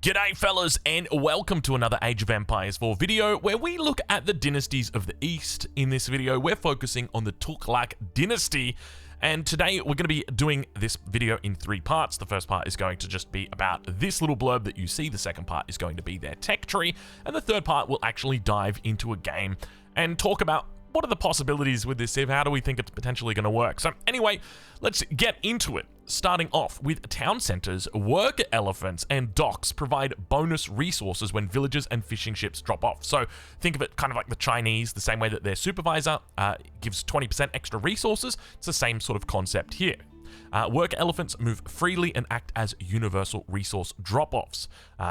G'day fellas, and welcome to another Age of Empires 4 video where we look at the dynasties of the East. In this video, we're focusing on the Tuqhlaq dynasty, and today we're going to be doing this video in 3 parts. The first part is going to just be about this little blurb that you see, the second part is going to be their tech tree, and the third part will actually dive into a game and talk about what are the possibilities with this civ, how do we think it's potentially going to work. So anyway, let's get into it. Starting off with town centers, worker elephants and docks provide bonus resources when villages and fishing ships drop off. So think of it kind of like the Chinese, the same way that their supervisor gives 20% extra resources. It's the same sort of concept here. Worker elephants move freely and act as universal resource drop-offs.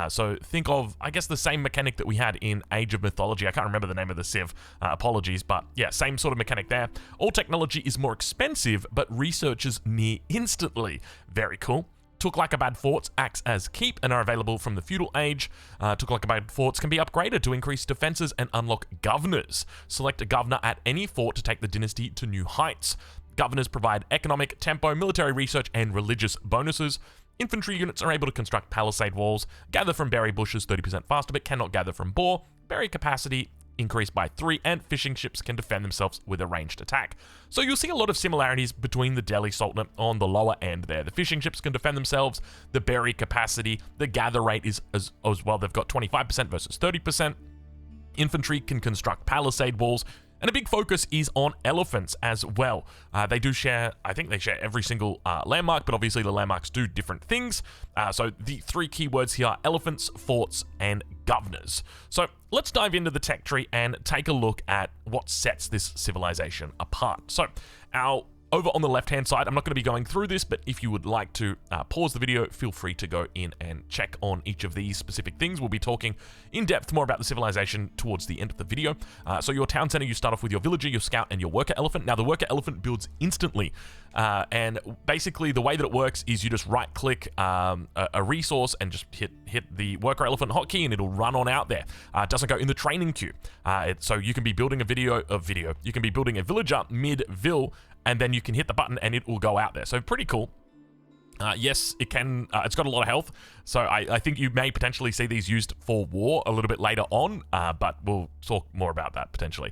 So think of, I guess, the same mechanic that we had in Age of Mythology. I can't remember the name of the civ, apologies, but yeah, same sort of mechanic there. All technology is more expensive, but researches near instantly. Very cool. Tuqhlaq forts acts as keep and are available from the feudal age. Tuqhlaq forts can be upgraded to increase defenses and unlock governors. Select a governor at any fort to take the dynasty to new heights. Governors provide economic, tempo, military research, and religious bonuses. Infantry units are able to construct palisade walls, gather from berry bushes 30% faster, but cannot gather from boar. Berry capacity increased by 3, and fishing ships can defend themselves with a ranged attack. So you'll see a lot of similarities between the Delhi Sultanate on the lower end there. The fishing ships can defend themselves, the berry capacity, the gather rate is as well. They've got 25% versus 30%. Infantry can construct palisade walls. And a big focus is on elephants as well. They do share, I think they share every single landmark, but obviously the landmarks do different things. So the 3 keywords here are elephants, forts, and governors. So let's dive into the tech tree and take a look at what sets this civilization apart. So over on the left-hand side, I'm not going to be going through this, but if you would like to pause the video, feel free to go in and check on each of these specific things. We'll be talking in depth more about the civilization towards the end of the video. So your town center, you start off with your villager, your scout, and your worker elephant. Now, the worker elephant builds instantly, and basically the way that it works is you just right-click a resource and just hit the worker elephant hotkey, and it'll run on out there. It doesn't go in the training queue. So you can be building you can be building a villager mid-vil, and then you can hit the button and it will go out there. So pretty cool. Yes, it can. It's got a lot of health, so I think you may potentially see these used for war a little bit later on, but we'll talk more about that potentially.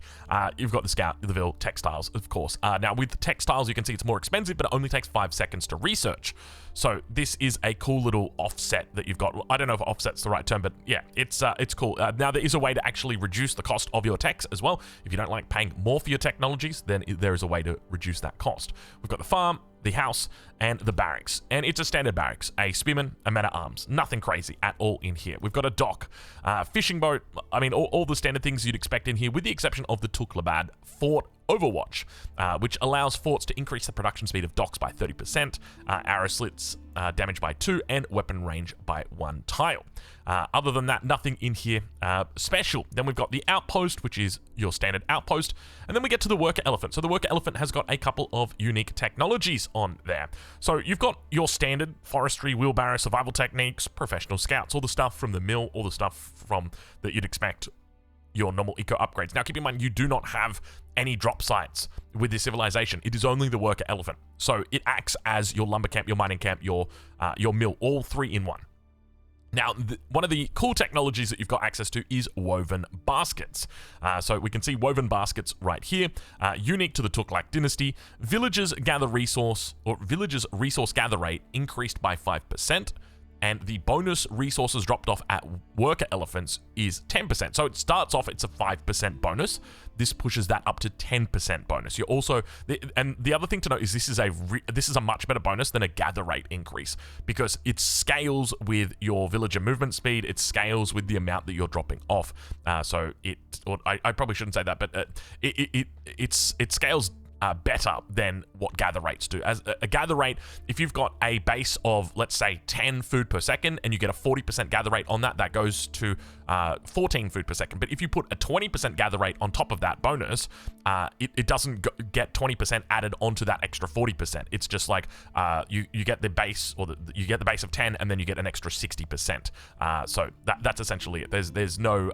You've got the Scout, the Vil, textiles, of course. Now, with textiles, you can see it's more expensive, but it only takes 5 seconds to research. So this is a cool little offset that you've got. I don't know if offset's the right term, but yeah, it's cool. Now, there is a way to actually reduce the cost of your techs as well. If you don't like paying more for your technologies, then there is a way to reduce that cost. We've got the farm, the house, and the barracks. And it's a standard barracks, a spearman, a man-at-arms. Nothing crazy at all in here. We've got a dock, fishing boat, I mean, all the standard things you'd expect in here, with the exception of the Tuqhlaq fort Overwatch, which allows forts to increase the production speed of docks by 30%, arrow slits damage by 2, and weapon range by 1 tile. Other than that, nothing in here special. Then we've got the outpost, which is your standard outpost, and then we get to the worker elephant. So the worker elephant has got a couple of unique technologies on there. So you've got your standard forestry, wheelbarrow, survival techniques, professional scouts, all the stuff from the mill, all the stuff from that you'd expect your normal eco upgrades. Now, keep in mind, you do not have any drop sites with this civilization. It is only the worker elephant. So it acts as your lumber camp, your mining camp, your mill, all 3 in 1. Now, one of the cool technologies that you've got access to is woven baskets. So we can see woven baskets right here, unique to the Tuqhlaq dynasty. Villagers resource gather rate increased by 5%. And the bonus resources dropped off at worker elephants is 10%. So it starts off, it's a 5% bonus. This pushes that up to 10% bonus. You're also, and the other thing to note is this is a much better bonus than a gather rate increase, because it scales with your villager movement speed. It scales with the amount that you're dropping off. I probably shouldn't say that, but it scales better than what gather rates do. As a gather rate, if you've got a base of, let's say, 10 food per second, and you get a 40% gather rate on that, that goes to 14 food per second. But if you put a 20% gather rate on top of that bonus, it doesn't get 20% added onto that extra 40%. It's just like you get the base, or you get the base of 10, and then you get an extra 60%. So that's essentially it. There's no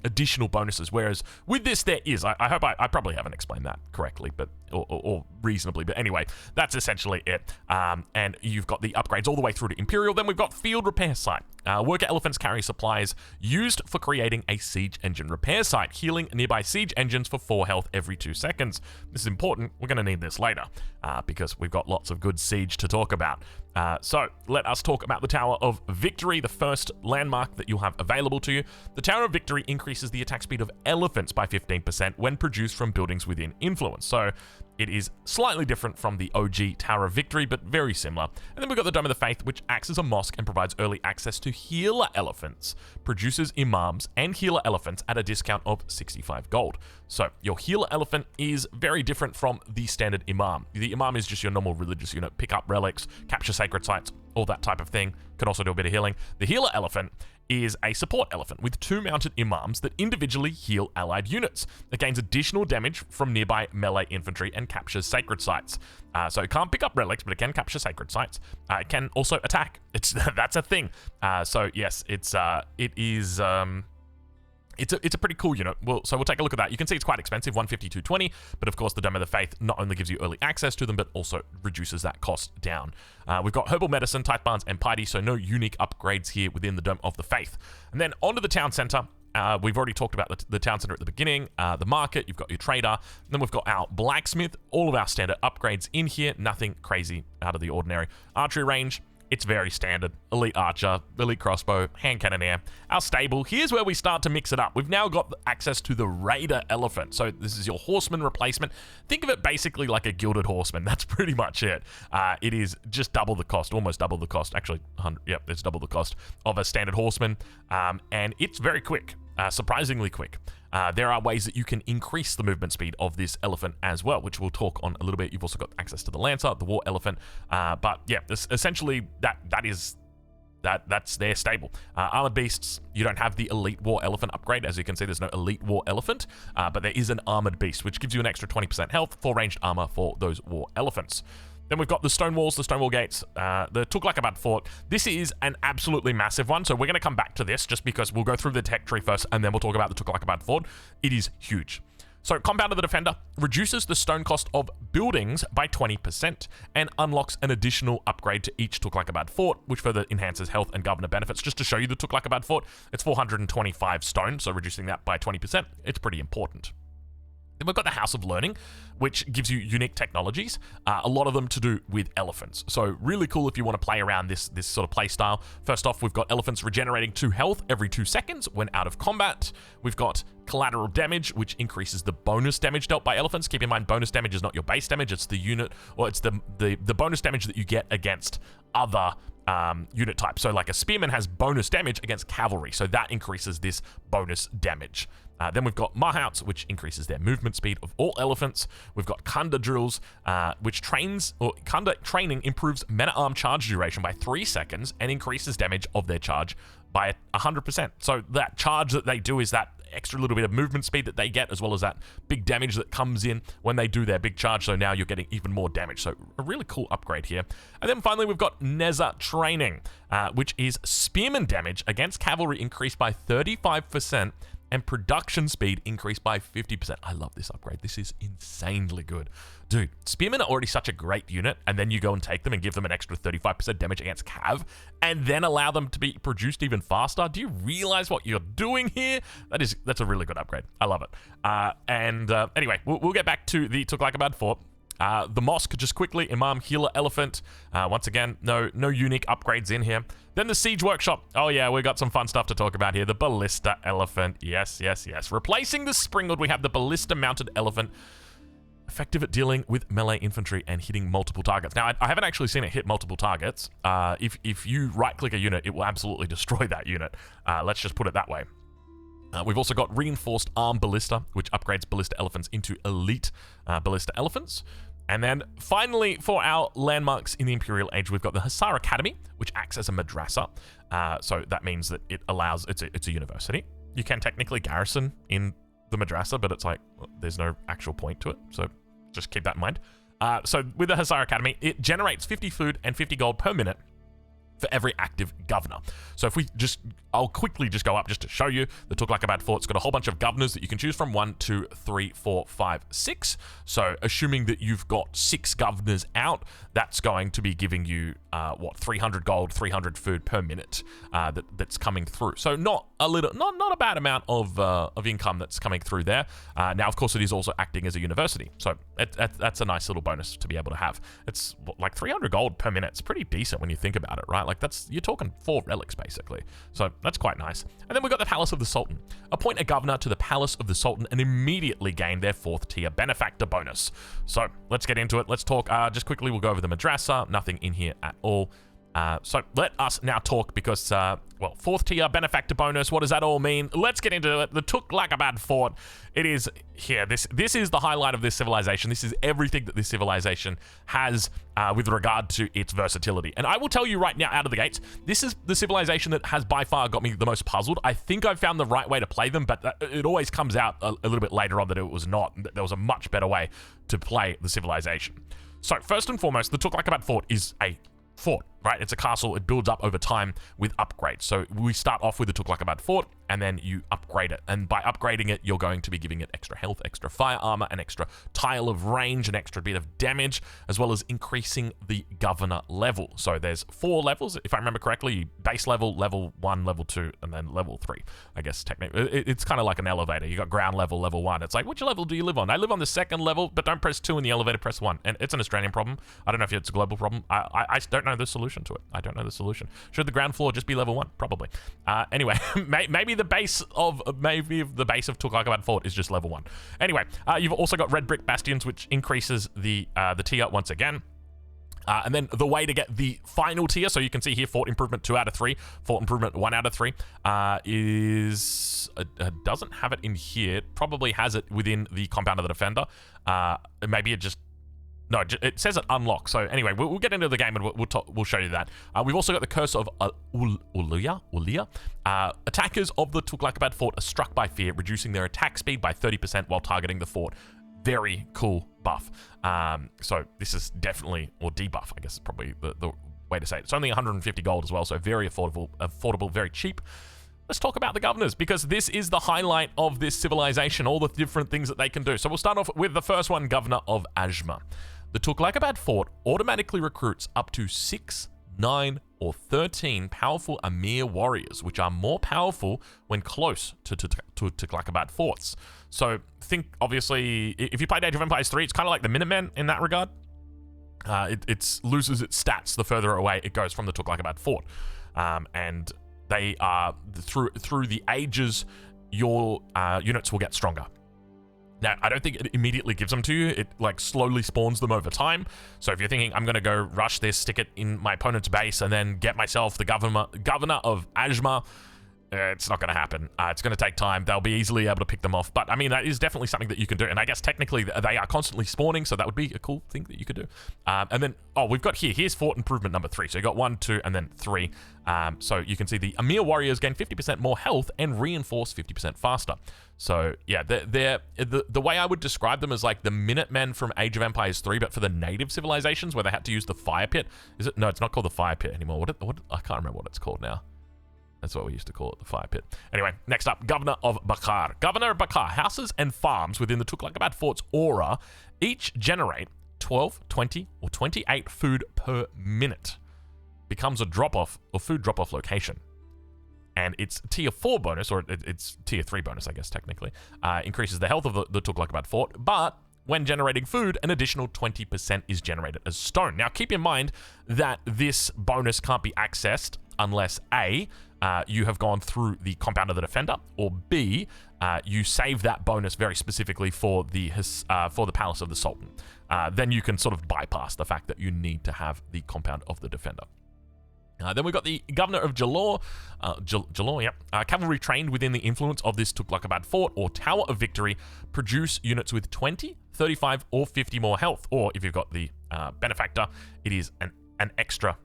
additional bonuses. Whereas with this, there is. I hope I probably haven't explained that correctly, but or reasonably. But anyway, that's essentially it. And you've got the upgrades all the way through to Imperial. Then we've got Field Repair Site. Worker elephants carry supplies used for creating a siege engine repair site, healing nearby siege engines for 4 health every 2 seconds. This is important. We're going to need this later because we've got lots of good siege to talk about. So let us talk about the Tower of Victory, the first landmark that you'll have available to you. The Tower of Victory increases the attack speed of elephants by 15% when produced from buildings within influence. So it is slightly different from the OG Tower of Victory, but very similar. And then we've got the Dome of the Faith, which acts as a mosque and provides early access to healer elephants, produces imams and healer elephants at a discount of 65 gold. So your healer elephant is very different from the standard imam. The imam is just your normal religious unit, pick up relics, capture sacred sites, all that type of thing. Can also do a bit of healing. The healer elephant is a support elephant with 2 mounted imams that individually heal allied units. It gains additional damage from nearby melee infantry and captures sacred sites. So it can't pick up relics, but it can capture sacred sites. It can also attack. That's a thing. So yes, it's a pretty cool unit. So we'll take a look at that. You can see it's quite expensive, 150, 220, but of course the Dome of the Faith not only gives you early access to them, but also reduces that cost down. We've got Herbal Medicine, Tight Barns, and Piety, so no unique upgrades here within the Dome of the Faith. And then onto the Town Center. We've already talked about the Town Center at the beginning, the market, you've got your trader, and then we've got our blacksmith, all of our standard upgrades in here, nothing crazy out of the ordinary. Archery range, it's very standard. Elite archer, elite crossbow, hand cannoneer. Our stable, here's where we start to mix it up. We've now got access to the raider elephant. So this is your horseman replacement. Think of it basically like a gilded horseman. That's pretty much it. It is just double the cost, almost double the cost. Actually, 100, yep, it's double the cost of a standard horseman. And it's very quick. Surprisingly quick. There are ways that you can increase the movement speed of this elephant as well, which we'll talk on a little bit. You've also got access to the Lancer, the War Elephant, but yeah, essentially that's their stable. Armored Beasts, you don't have the Elite War Elephant upgrade. As you can see, there's no Elite War Elephant, but there is an Armored Beast, which gives you an extra 20% health for ranged armor for those War Elephants. Then we've got the stone walls, the stone wall gates, the Tuqhlaq fort. This is an absolutely massive one, so we're going to come back to this just because we'll go through the tech tree first, and then we'll talk about the Tuqhlaq fort. It is huge. So Compound of the Defender reduces the stone cost of buildings by 20% and unlocks an additional upgrade to each Tuqhlaq fort, which further enhances health and governor benefits. Just to show you the Tuqhlaq fort, it's 425 stone, so reducing that by 20%, it's pretty important. Then we've got the House of Learning, which gives you unique technologies, a lot of them to do with elephants. So really cool if you want to play around this sort of play style. First off, we've got elephants regenerating 2 health every 2 seconds when out of combat. We've got collateral damage, which increases the bonus damage dealt by elephants. Keep in mind, bonus damage is not your base damage, it's the unit, or it's the bonus damage that you get against other unit types. So like a spearman has bonus damage against cavalry, so that increases this bonus damage. Then we've got Mahouts, which increases their movement speed of all elephants. We've got Kunda drills, which Kunda training improves men-at-arm charge duration by 3 seconds and increases damage of their charge by 100%. So that charge that they do is that extra little bit of movement speed that they get, as well as that big damage that comes in when they do their big charge. So now you're getting even more damage. So a really cool upgrade here. And then finally, we've got Neza training, which is spearman damage against cavalry increased by 35%. And production speed increased by 50%. I love this upgrade. This is insanely good. Dude, spearmen are already such a great unit, and then you go and take them and give them an extra 35% damage against cav, and then allow them to be produced even faster. Do you realize what you're doing here? That's a really good upgrade. I love it. Anyway, we'll get back to the Tuqhlaq fort. The mosque, just quickly, Imam, healer, elephant. Once again, no unique upgrades in here. Then the siege workshop. Oh yeah, we got some fun stuff to talk about here. The ballista elephant. Yes. Replacing the springald, we have the ballista mounted elephant. Effective at dealing with melee infantry and hitting multiple targets. Now, I haven't actually seen it hit multiple targets. If you right-click a unit, it will absolutely destroy that unit. Let's just put it that way. We've also got Reinforced Arm Ballista, which upgrades ballista elephants into elite ballista elephants. And then finally, for our landmarks in the Imperial Age, we've got the Hussar Academy, which acts as a madrasa. So that means that it allows, it's a university. You can technically garrison in the madrasa, but it's like, well, there's no actual point to it. So just keep that in mind. So with the Hussar Academy, it generates 50 food and 50 gold per minute for every active governor. So if we just, I'll quickly just go up just to show you. The Tuqhlaq Fort's got a whole bunch of governors that you can choose from. 1, 2, 3, 4, 5, 6. So assuming that you've got 6 governors out, that's going to be giving you, 300 gold, 300 food per minute that's coming through. So not a bad amount of income that's coming through there. Now, of course, it is also acting as a university. So that's a nice little bonus to be able to have. It's like 300 gold per minute. It's pretty decent when you think about it, right? Like you're talking 4 relics basically. So that's quite nice. And then we've got the Palace of the Sultan. Appoint a governor to the Palace of the Sultan and immediately gain their 4th tier benefactor bonus. So let's get into it. Let's talk just quickly. We'll go over the madrasa. Nothing in here at all. So let us now talk because, 4th tier benefactor bonus, what does that all mean? Let's get into it. The Tuqhlaq Fort, it is here. This is the highlight of this civilization. This is everything that this civilization has with regard to its versatility. And I will tell you right now out of the gates, this is the civilization that has by far got me the most puzzled. I think I've found the right way to play them, but it always comes out a little bit later on that it was not. There was a much better way to play the civilization. So first and foremost, the Tuqhlaq Fort is a fort, right? It's a castle. It builds up over time with upgrades. So we start off with the Tuqhlaq Fort, and then you upgrade it. And by upgrading it, you're going to be giving it extra health, extra fire armor, an extra tile of range, an extra bit of damage, as well as increasing the governor level. So there's 4 levels, if I remember correctly: base level, level 1, level 2, and then level 3. I guess technically, it's kind of like an elevator. You got ground level, level 1. It's like, which level do you live on? I live on the 2nd level, but don't press 2 in the elevator, press 1. And it's an Australian problem. I don't know if it's a global problem. I don't know the solution to it. I don't know the solution. Should the ground floor just be level 1? Probably. Anyway, maybe the base of Tuqhlaq Fort is just level 1. Anyway, you've also got red brick bastions, which increases the tier once again. And then the way to get the final tier, so you can see here, Fort Improvement 2 out of 3, Fort Improvement 1 out of 3, is doesn't have it in here. It probably has it within the Compound of the Defender. Maybe it just. No, it says it unlocks. So anyway, we'll get into the game and we'll show you that. We've also got the Curse of Ulia. Attackers of the Tuqhlaq Fort are struck by fear, reducing their attack speed by 30% while targeting the fort. Very cool buff. So this is definitely, or debuff, I guess is probably the way to say it. It's only 150 gold as well, so very affordable, very cheap. Let's talk about the governors, because this is the highlight of this civilization, all the different things that they can do. So we'll start off with the first one, Governor of Ajma. The Tuqhlaq Fort automatically recruits up to 6, 9, or 13 powerful Amir warriors, which are more powerful when close to Tuqhlaq forts. So think, obviously, if you played Age of Empires 3, it's kind of like the Minutemen in that regard. It loses its stats the further away it goes from the Tuqhlaq Fort. And they are, through the ages, your units will get stronger. Now, I don't think it immediately gives them to you. It like slowly spawns them over time. So if you're thinking, I'm going to go rush this, stick it in my opponent's base, and then get myself the governor of Ajma, it's not going to happen. It's going to take time. They'll be easily able to pick them off. But, I mean, that is definitely something that you can do. And I guess technically they are constantly spawning, so that would be a cool thing that you could do. And then, we've got here's Fort Improvement number 3. So you got 1, 2, and then 3. So you can see the Amir warriors gain 50% more health and reinforce 50% faster. So, yeah, the way I would describe them is like the Minutemen from Age of Empires 3, but for the native civilizations where they had to use the fire pit. Is it? No, it's not called the fire pit anymore. I can't remember what it's called now. That's what we used to call it, the fire pit. Anyway, next up, Governor of Bakar. Governor of Bakar. Houses and farms within the Tuqhlaq Fort's aura each generate 12, 20, or 28 food per minute. Becomes a drop-off, or food drop-off location. And its tier 4 bonus, or it's tier 3 bonus, I guess, technically, increases the health of the Tuqhlaq Fort, but when generating food, an additional 20% is generated as stone. Now, keep in mind that this bonus can't be accessed unless A, you have gone through the Compound of the Defender, or B, you save that bonus very specifically for the Palace of the Sultan. Then you can sort of bypass the fact that you need to have the Compound of the Defender. Then we've got the Governor of Jalor. Cavalry trained within the influence of this Tuqhlaq Fort or Tower of Victory produce units with 20, 35, or 50 more health. Or if you've got the Benefactor, it is an extra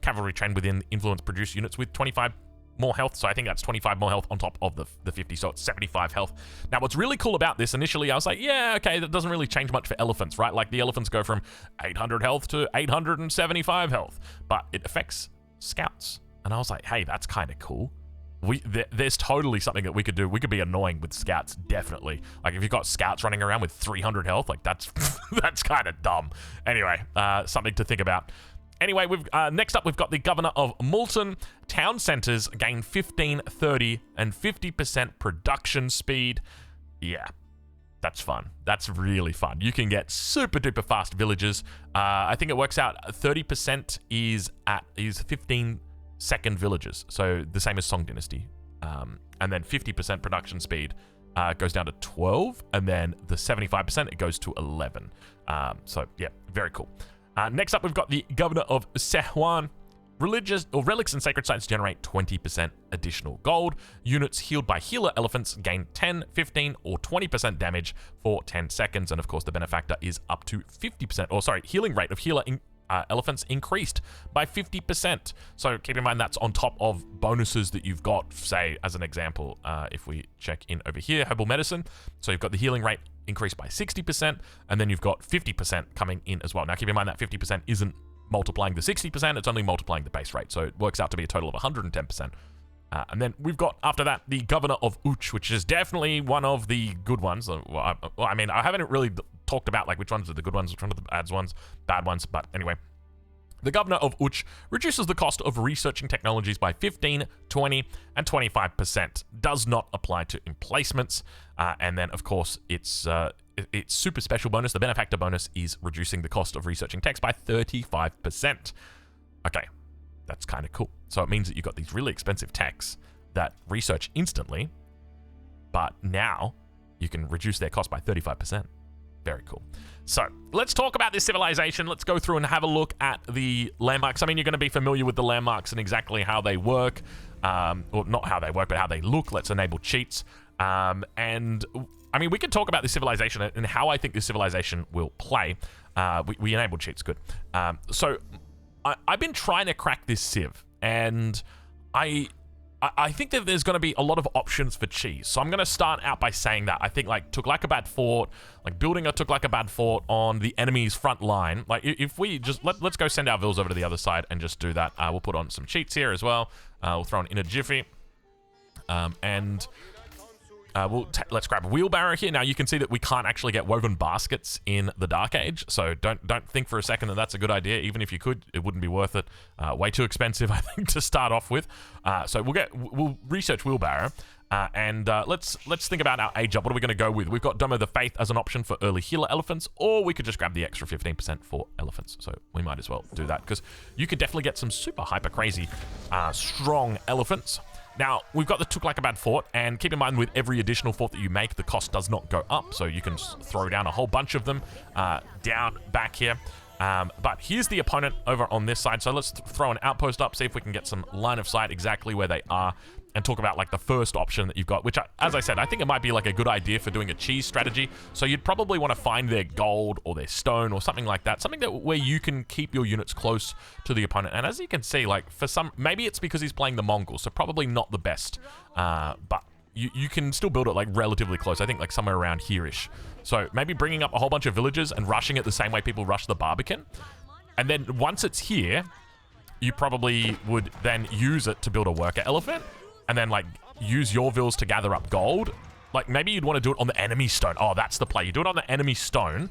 cavalry trained within influence produce units with 25 more health. So I think that's 25 more health on top of the 50, so it's 75 health. Now, what's really cool about this, initially I was like, yeah, okay, that doesn't really change much for elephants, right? Like the elephants go from 800 health to 875 health, but it affects scouts. And I was like, hey, that's kind of cool. There's totally something that we could do. We could be annoying with scouts, definitely. Like, if you've got scouts running around with 300 health, like, that's that's kind of dumb. Anyway, something to think about. Anyway, next up, we've got the governor of Multan. Town centers gain 15, 30, and 50% production speed. Yeah, that's fun. That's really fun. You can get super duper fast villages. I think it works out 30% is 15-second villages, so the same as Song Dynasty. And then 50% production speed goes down to 12, and then the 75% it goes to 11. So yeah, very cool. Next up, we've got the governor of Sehwan. Relics and sacred sites generate 20% additional gold. Units healed by healer elephants gain 10, 15, or 20% damage for 10 seconds. And of course, the benefactor is up to 50%. Healing rate of healer elephants increased by 50%. So keep in mind that's on top of bonuses that you've got, say, as an example, if we check in over here, herbal medicine. So you've got the healing rate increased by 60%, and then you've got 50% coming in as well. Now keep in mind that 50% isn't multiplying the 60%, it's only multiplying the base rate. So it works out to be a total of 110%. And then we've got, after that, the governor of Uch, which is definitely one of the good ones. I mean, I haven't really talked about like which ones are the good ones, which ones are the bad ones, but anyway. The governor of Uch reduces the cost of researching technologies by 15, 20, and 25%. Does not apply to emplacements. And then, of course, its super special bonus, the benefactor bonus, is reducing the cost of researching text by 35%. Okay, that's kind of cool. So it means that you've got these really expensive techs that research instantly, but now you can reduce their cost by 35%. Very cool. So let's talk about this civilization. Let's go through and have a look at the landmarks. I mean, you're going to be familiar with the landmarks and exactly how they work. Or not how they work, but how they look. Let's enable cheats. And I mean, we could talk about this civilization and how I think this civilization will play. We enabled cheats, good. So I've been trying to crack this civ, and I think that there's going to be a lot of options for cheese. So I'm going to start out by saying that I think like Tughlaq fort, like building a Tughlaq fort on the enemy's front line. Like if we just, let's go send our vills over to the other side and just do that. We'll put on some cheats here as well. We'll throw in a jiffy. Let's grab a wheelbarrow here. Now you can see that we can't actually get woven baskets in the Dark Age, so don't think for a second that that's a good idea. Even if you could, it wouldn't be worth it. Way too expensive, I think, to start off with. So we'll research wheelbarrow, and let's think about our age up. What are we going to go with? We've got Dome of the Faith as an option for early healer elephants, or we could just grab the extra 15% for elephants. So we might as well do that because you could definitely get some super hyper crazy strong elephants. Now, we've got the Tuqhlaq fort, and keep in mind with every additional fort that you make, the cost does not go up, so you can throw down a whole bunch of them down back here. But here's the opponent over on this side, so let's throw an outpost up, see if we can get some line of sight exactly where they are, and talk about like the first option that you've got, which, as I said, I think it might be like a good idea for doing a cheese strategy. So you'd probably want to find their gold or their stone or something like that, something that where you can keep your units close to the opponent. And as you can see, like for some, maybe it's because he's playing the Mongols, so probably not the best, but you can still build it like relatively close. I think like somewhere around here-ish. So maybe bringing up a whole bunch of villages and rushing it the same way people rush the Barbican. And then once it's here, you probably would then use it to build a worker elephant. And then, like, use your vills to gather up gold. Like, maybe you'd want to do it on the enemy stone. Oh, that's the play. You do it on the enemy stone.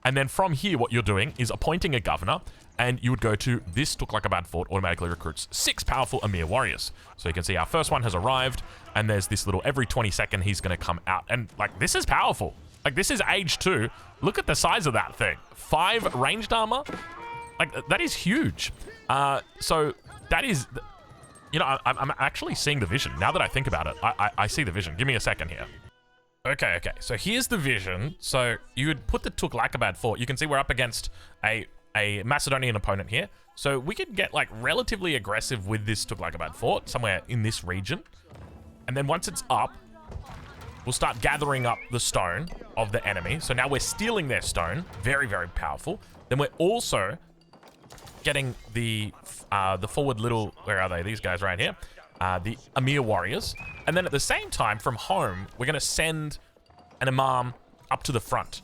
And then from here, what you're doing is appointing a governor. And you would go to this Tuqhlaq fort, automatically recruits 6 powerful Emir warriors. So you can see our first one has arrived. And there's this little, every 20-second, he's going to come out. And, like, this is powerful. Like, this is age 2. Look at the size of that thing. 5 ranged armor. Like, that is huge. So that is... You know, I'm actually seeing the vision. Now that I think about it, I see the vision. Give me a second here. Okay. So here's the vision. So you would put the Tughlaq fort. You can see we're up against a Macedonian opponent here. So we could get, like, relatively aggressive with this Tughlaq fort somewhere in this region. And then once it's up, we'll start gathering up the stone of the enemy. So now we're stealing their stone. Very, very powerful. Then we're also... getting the forward little, where are they? These guys right here. The Emir warriors. And then at the same time, from home, we're going to send an imam up to the front.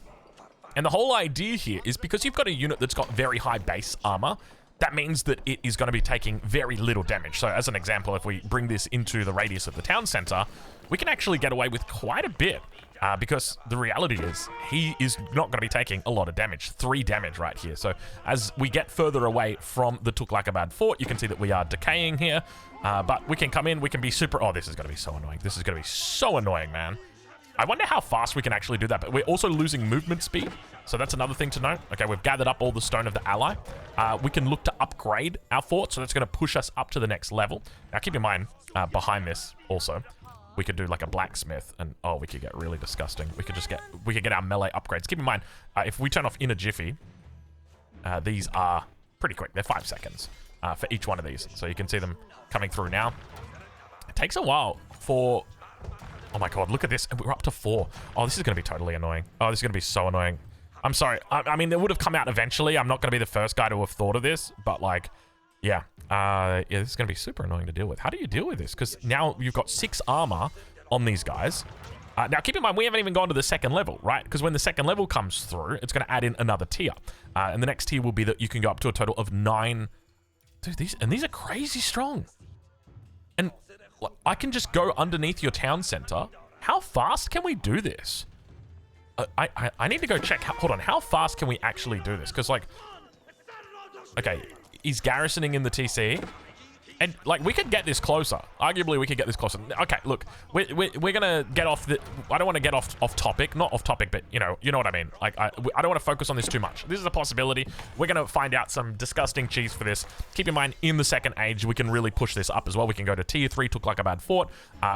And the whole idea here is because you've got a unit that's got very high base armor, that means that it is going to be taking very little damage. So as an example, if we bring this into the radius of the town center, we can actually get away with quite a bit because the reality is he is not going to be taking a lot of damage. 3 damage right here. So as we get further away from the Tuqhlaq fort, you can see that we are decaying here, but we can come in, we can be super... Oh, this is going to be so annoying. This is going to be so annoying, man. I wonder how fast we can actually do that, but we're also losing movement speed. So that's another thing to note. Okay, we've gathered up all the stone of the ally. We can look to upgrade our fort, so that's going to push us up to the next level. Now, keep in mind, behind this also, we could do like a blacksmith, and oh, we could get really disgusting. We could get our melee upgrades. Keep in mind, if we turn off Inner Jiffy, these are pretty quick. They're 5 seconds for each one of these. So you can see them coming through now. It takes a while for... Oh my god, look at this. We're up to 4. Oh, this is going to be totally annoying. Oh, this is going to be so annoying. I'm sorry. I mean, it would have come out eventually. I'm not going to be the first guy to have thought of this, but like, yeah. Yeah, this is going to be super annoying to deal with. How do you deal with this? Because now you've got 6 armor on these guys. Now, keep in mind, we haven't even gone to the second level, right? Because when the second level comes through, it's going to add in another tier. And the next tier will be that you can go up to a total of 9. Dude, these are crazy strong. And I can just go underneath your town center. How fast can we do this? I need to go check. Hold on. How fast can we actually do this? Because, like... Okay, he's garrisoning in the TC. And, like, we could get this closer. Arguably, we could get this closer. Okay, look. We're gonna get off the... I don't want to get off topic. Not off topic, but, you know what I mean. Like, I don't want to focus on this too much. This is a possibility. We're gonna find out some disgusting cheese for this. Keep in mind, in the second age, we can really push this up as well. We can go to Tier 3 Tuqhlaq Fort,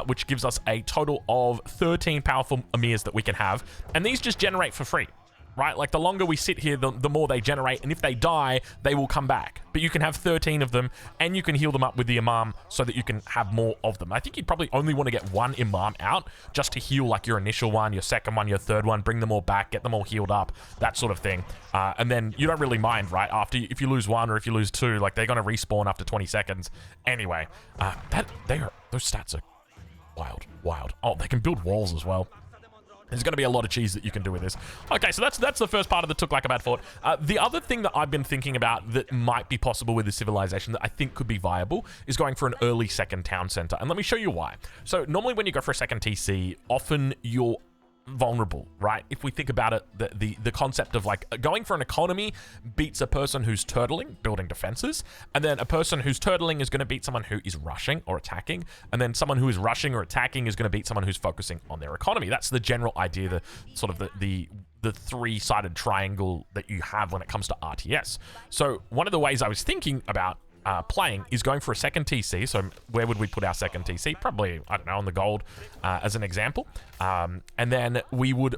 which gives us a total of 13 powerful emirs that we can have. And these just generate for free. Right? Like, the longer we sit here, the more they generate, and if they die, they will come back. But you can have 13 of them, and you can heal them up with the imam so that you can have more of them. I think you'd probably only want to get 1 imam out just to heal, like, your initial one, your second one, your third one, bring them all back, get them all healed up, that sort of thing. And then you don't really mind, right? If you lose 1 or if you lose 2, like, they're going to respawn after 20 seconds. Anyway, those stats are wild. Oh, they can build walls as well. There's going to be a lot of cheese that you can do with this. Okay, so that's the first part of the Tuqhlaq fort. The other thing that I've been thinking about that might be possible with the civilization that I think could be viable is going for an early second town center. And let me show you why. So normally when you go for a second TC, often you're vulnerable, right? If we think about it, the concept of like going for an economy beats a person who's turtling, building defenses, and then a person who's turtling is going to beat someone who is rushing or attacking, and then someone who is rushing or attacking is going to beat someone who's focusing on their economy. That's the general idea, the sort of the three-sided triangle that you have when it comes to RTS. So one of the ways I was thinking about playing is going for a second TC. So where would we put our second TC? Probably, I don't know, on the gold as an example. And then we would,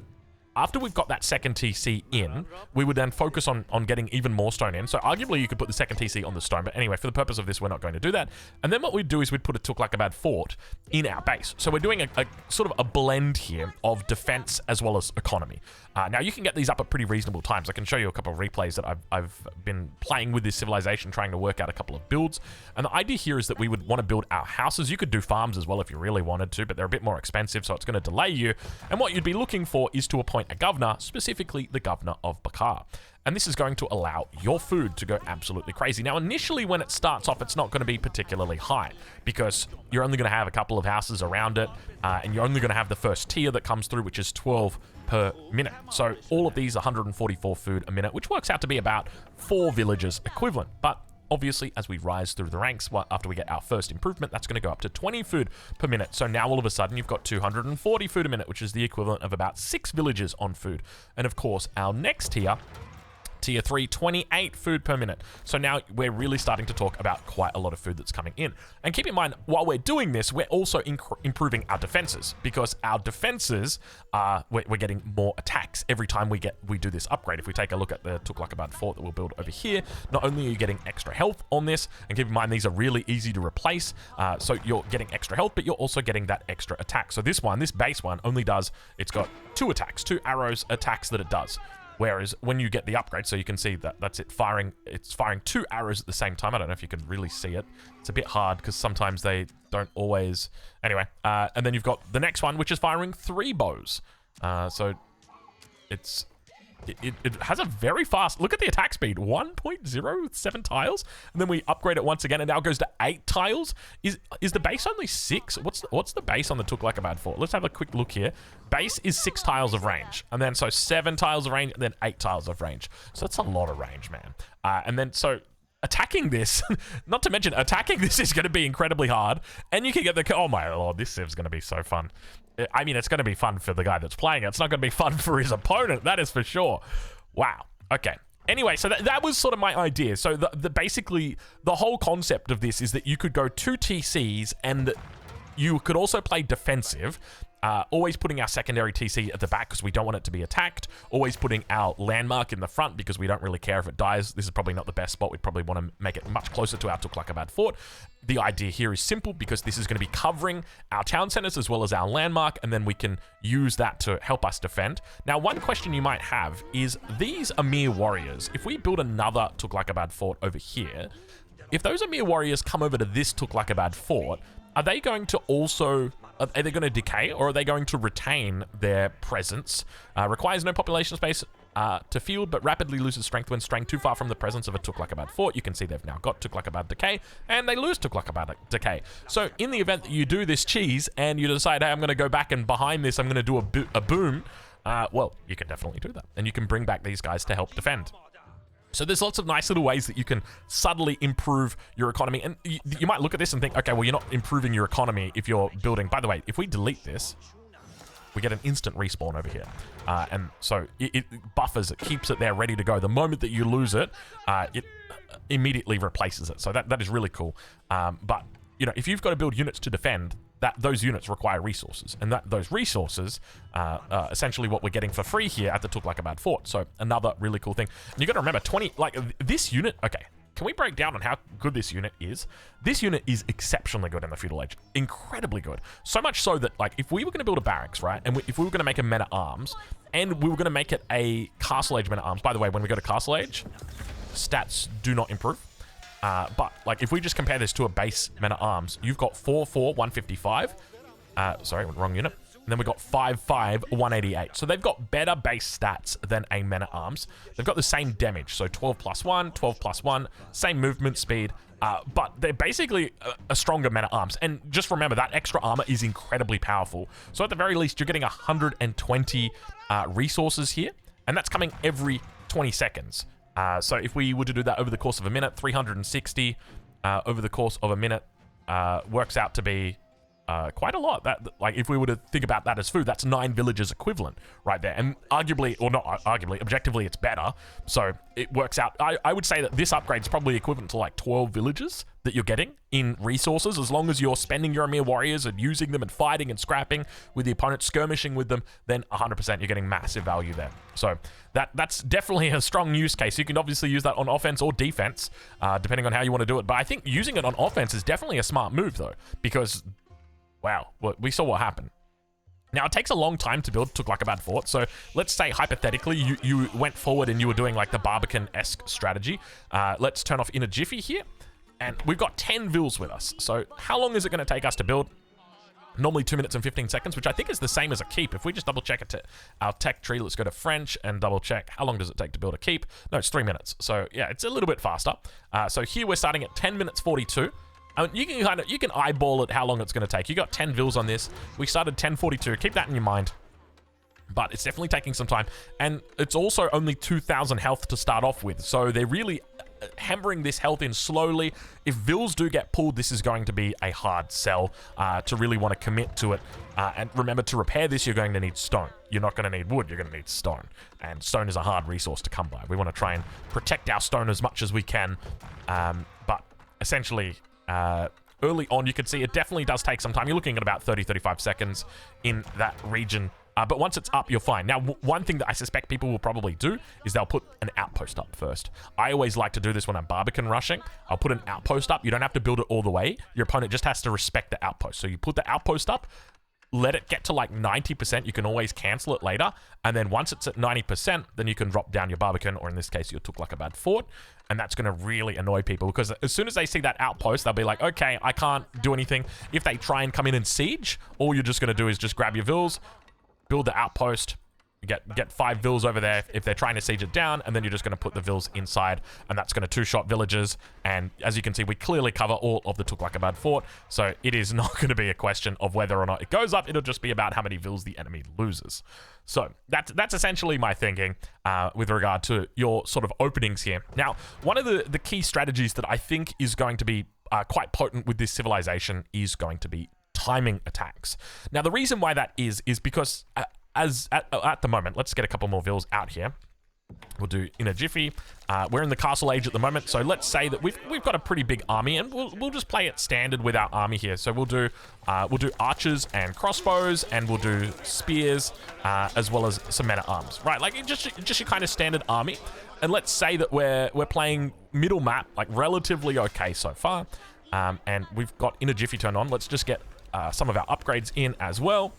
after we've got that second TC in, we would then focus on getting even more stone in. So arguably you could put the second TC on the stone, but anyway, for the purpose of this, we're not going to do that. And then what we'd do is we'd put a Tuqhlaq fort in our base. So we're doing a sort of a blend here of defense as well as economy. Now you can get these up at pretty reasonable times. I can show you a couple of replays that I've been playing with this civilization, trying to work out a couple of builds. And the idea here is that we would want to build our houses. You could do farms as well if you really wanted to, but they're a bit more expensive, so it's going to delay you. And what you'd be looking for is to appoint a governor, specifically the governor of Bakar. And this is going to allow your food to go absolutely crazy. Now, initially, when it starts off, it's not going to be particularly high because you're only going to have a couple of houses around it, and you're only going to have the first tier that comes through, which is 12 per minute. So all of these 144 food a minute, which works out to be about 4 villages equivalent. But obviously, as we rise through the ranks, after we get our first improvement, that's going to go up to 20 food per minute. So now all of a sudden, you've got 240 food a minute, which is the equivalent of about 6 villages on food. And of course, our next tier, Tier 3, 28 food per minute. So now we're really starting to talk about quite a lot of food that's coming in. And keep in mind, while we're doing this, we're also improving our defenses, because our defenses are, we're getting more attacks every time we do this upgrade. If we take a look at the Tuqhlaq fort that we'll build over here, not only are you getting extra health on this, and keep in mind these are really easy to replace, so you're getting extra health, but you're also getting that extra attack. So this base one only does, it's got 2 attacks, 2 arrows attacks that it does. Whereas when you get the upgrade, so you can see that it's firing 2 arrows at the same time. I don't know if you can really see it. It's a bit hard because sometimes they don't always. Anyway, and then you've got the next one, which is firing 3 bows. So it's it has a very fast, look at the attack speed, 1.07 tiles, and then we upgrade it once again, and now it goes to 8 tiles. Is the base only 6? What's the base on the Tuqhlaq Fort? Let's have a quick look here. Base is 6 tiles of range, and then so 7 tiles of range, and then 8 tiles of range. So that's a lot of range, man. And then so attacking this, not to mention attacking this is going to be incredibly hard, and you can get the, oh my lord, this Civ's going to be so fun. I mean, it's going to be fun for the guy that's playing it. It's not going to be fun for his opponent, that is for sure. Wow. Okay. Anyway, so that was sort of my idea. So basically, the whole concept of this is that you could go 2 TCs, and you could also play defensive, always putting our secondary TC at the back because we don't want it to be attacked, always putting our landmark in the front because we don't really care if it dies. This is probably not the best spot. We'd probably want to make it much closer to our Tuqhlaq Fort. The idea here is simple because this is going to be covering our town centers as well as our landmark, and then we can use that to help us defend. Now, one question you might have is these Amir warriors, if we build another Tuqhlaq Fort over here, if those Amir warriors come over to this Tuqhlaq Fort, are they going to also, are they going to decay, or are they going to retain their presence? Requires no population space to field, but rapidly loses strength when straying too far from the presence of a Tuqhlaq Fort. You can see they've now got Tuqhlaq decay, and they lose Tuqhlaq decay. So in the event that you do this cheese, and you decide, hey, I'm going to go back and behind this, I'm going to do a boom, well, you can definitely do that. And you can bring back these guys to help defend. So there's lots of nice little ways that you can subtly improve your economy. And you might look at this and think, okay, well, you're not improving your economy if you're building. By the way, if we delete this, we get an instant respawn over here. And so it buffers, it keeps it there ready to go. The moment that you lose it, it immediately replaces it. So that is really cool. But, you know, if you've got to build units to defend, those units require resources, and those resources are essentially what we're getting for free here at the Tuqhlaq Fort. So another really cool thing. And you got to remember, this unit. Okay, can we break down on how good this unit is? This unit is exceptionally good in the feudal age, incredibly good. So much so that, like, if we were going to build a barracks, right, and if we were going to make a men at arms, and we were going to make it a castle age men at arms. By the way, when we go to castle age, stats do not improve. But, like, if we just compare this to a base men-at-arms, you've got 4-4, 155. Sorry, wrong unit. And then we've got 5-5, 188. So they've got better base stats than a men-at-arms. They've got the same damage. So 12 plus 1, 12 plus 1, same movement speed. But they're basically a stronger men-at-arms. And just remember, that extra armor is incredibly powerful. So at the very least, you're getting 120 resources here. And that's coming every 20 seconds. So if we were to do that over the course of a minute, 360 over the course of a minute works out to be quite a lot. That, like, if we were to think about that as food, that's 9 villages equivalent right there. And arguably, or not arguably, objectively, it's better. So it works out. I would say that this upgrade is probably equivalent to like 12 villages that you're getting in resources, as long as you're spending your Amir warriors and using them and fighting and scrapping with the opponent, skirmishing with them, then 100% you're getting massive value there. So that's definitely a strong use case. You can obviously use that on offense or defense, depending on how you want to do it. But I think using it on offense is definitely a smart move, though, because, wow, we saw what happened. Now, it takes a long time to build Tuqhlaq Fort, so let's say, hypothetically, you went forward and you were doing, like, the Barbican-esque strategy. Let's turn off in a jiffy here. And we've got 10 vills with us. So how long is it going to take us to build? Normally 2 minutes and 15 seconds, which I think is the same as a keep. If we just double check it to our tech tree, let's go to French and double check how long does it take to build a keep. No, it's 3 minutes. So yeah, it's a little bit faster. So here we're starting at 10 minutes 42. You can eyeball it how long it's going to take. You got 10 vills on this. We started 10:42. Keep that in your mind. But it's definitely taking some time. And it's also only 2,000 health to start off with. So they're really hammering this health in slowly. If vills do get pulled, this is going to be a hard sell to really want to commit to it. And remember, to repair this, you're going to need stone. You're not going to need wood. You're going to need stone. And stone is a hard resource to come by. We want to try and protect our stone as much as we can. But essentially, early on, you can see it definitely does take some time. You're looking at about 30-35 seconds in that region. But once it's up, you're fine. Now, one thing that I suspect people will probably do is they'll put an outpost up first. I always like to do this when I'm Barbican rushing. I'll put an outpost up. You don't have to build it all the way. Your opponent just has to respect the outpost. So you put the outpost up, let it get to like 90%. You can always cancel it later. And then once it's at 90%, then you can drop down your Barbican, or in this case, your Tuqhlaq Fort. And that's going to really annoy people, because as soon as they see that outpost, they'll be like, okay, I can't do anything. If they try and come in and siege, all you're just going to do is just grab your vills, build the outpost, get 5 vills over there if they're trying to siege it down, and then you're just going to put the vills inside, and that's going to two-shot villages. And as you can see, we clearly cover all of the Tughlaq fort, so it is not going to be a question of whether or not it goes up. It'll just be about how many vills the enemy loses. So that's essentially my thinking with regard to your sort of openings here. Now, one of the key strategies that I think is going to be quite potent with this civilization is going to be timing attacks. Now, the reason why that is because at the moment, let's get a couple more vills out here. We'll do in a jiffy. We're in the castle age at the moment, so let's say that we've got a pretty big army, and we'll just play it standard with our army here. So we'll do archers and crossbows, and we'll do spears as well as some men at arms. Right, like just your kind of standard army. And let's say that we're playing middle map, like relatively okay so far, and we've got in a jiffy turned on. Let's just get some of our upgrades in as well.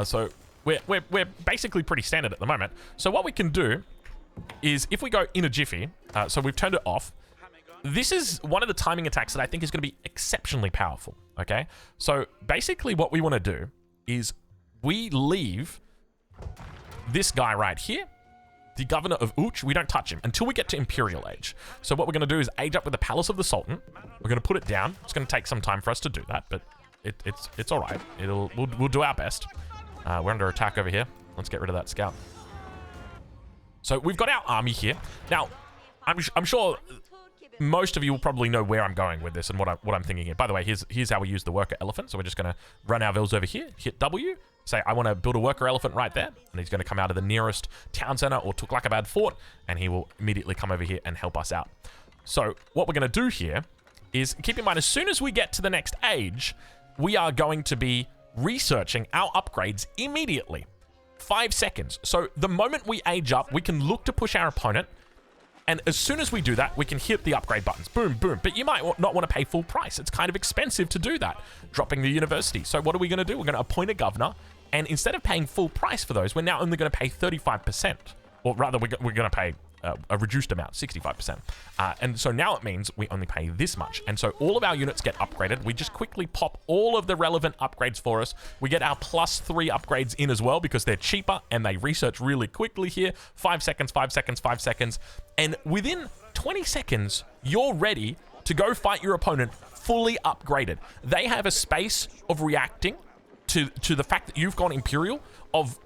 So we're basically pretty standard at the moment. So what we can do is if we go in a jiffy, so we've turned it off. This is one of the timing attacks that I think is going to be exceptionally powerful. Okay, so basically what we want to do is we leave this guy right here, the governor of Uch. We don't touch him until we get to Imperial Age. So what we're going to do is age up with the Palace of the Sultan. We're going to put it down. It's going to take some time for us to do that, but it's all right. We'll do our best. We're under attack over here. Let's get rid of that scout. So we've got our army here. Now, I'm sure most of you will probably know where I'm going with this and what I'm thinking here. By the way, here's how we use the worker elephant. So we're just going to run our vills over here, hit W, say I want to build a worker elephant right there, and he's going to come out of the nearest town center or Tughlaq fort, and he will immediately come over here and help us out. So what we're going to do here is keep in mind, as soon as we get to the next age, we are going to be researching our upgrades immediately. 5 seconds. So the moment we age up, we can look to push our opponent, and as soon as we do that, we can hit the upgrade buttons. Boom, boom. But you might not want to pay full price. It's kind of expensive to do that, dropping the university. So what are we going to do? We're going to appoint a governor, and instead of paying full price for those, we're now only going to pay 35%. Or rather, we're going to pay a reduced amount, 65%. And so now it means we only pay this much. And so all of our units get upgraded. We just quickly pop all of the relevant upgrades for us. We get our +3 upgrades in as well because they're cheaper and they research really quickly here. 5 seconds, 5 seconds, 5 seconds. And within 20 seconds, you're ready to go fight your opponent fully upgraded. They have a space of reacting to the fact that you've gone Imperial of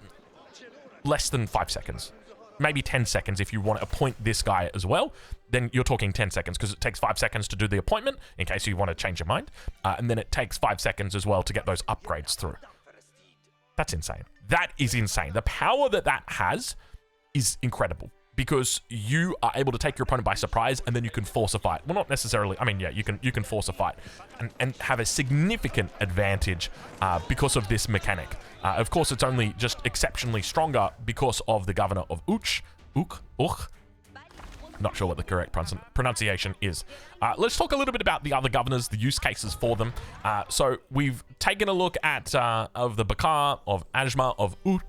less than 5 seconds. Maybe 10 seconds if you want to appoint this guy as well. Then you're talking 10 seconds because it takes 5 seconds to do the appointment in case you want to change your mind. And then it takes 5 seconds as well to get those upgrades through. That's insane. That is insane. The power that has is incredible because you are able to take your opponent by surprise and then you can force a fight. Well, not necessarily. I mean, yeah, you can force a fight and have a significant advantage because of this mechanic. Of course, it's only just exceptionally stronger because of the governor of Uch. Not sure what the correct pronunciation is. Let's talk a little bit about the other governors, the use cases for them. So we've taken a look at of the Bakar, of Ajma, of Uch.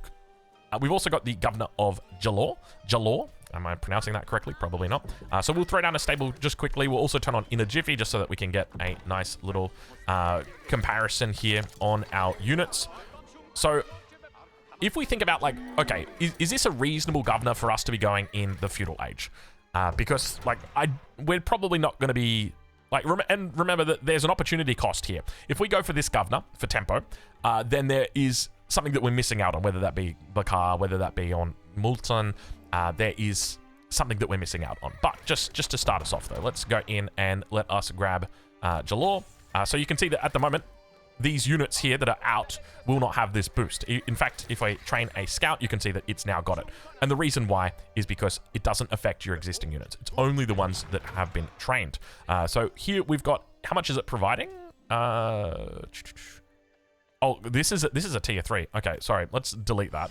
We've also got the governor of Jalor. Am I pronouncing that correctly? Probably not. So we'll throw down a stable just quickly. We'll also turn on in a jiffy just so that we can get a nice little comparison here on our units. So if we think about like, okay, is this a reasonable governor for us to be going in the feudal age? Because like we're probably not going to be like, and remember that there's an opportunity cost here. If we go for this governor for tempo, then there is something that we're missing out on, whether that be Bakar, whether that be on Multan. There is something that we're missing out on. But just to start us off though, let's go in and let us grab Jalor. So you can see that at the moment, these units here that are out will not have this boost. In fact, if I train a scout, you can see that it's now got it. And the reason why is because it doesn't affect your existing units. It's only the ones that have been trained. So here we've got, how much is it providing? Oh, this is a tier 3. Okay, sorry, let's delete that.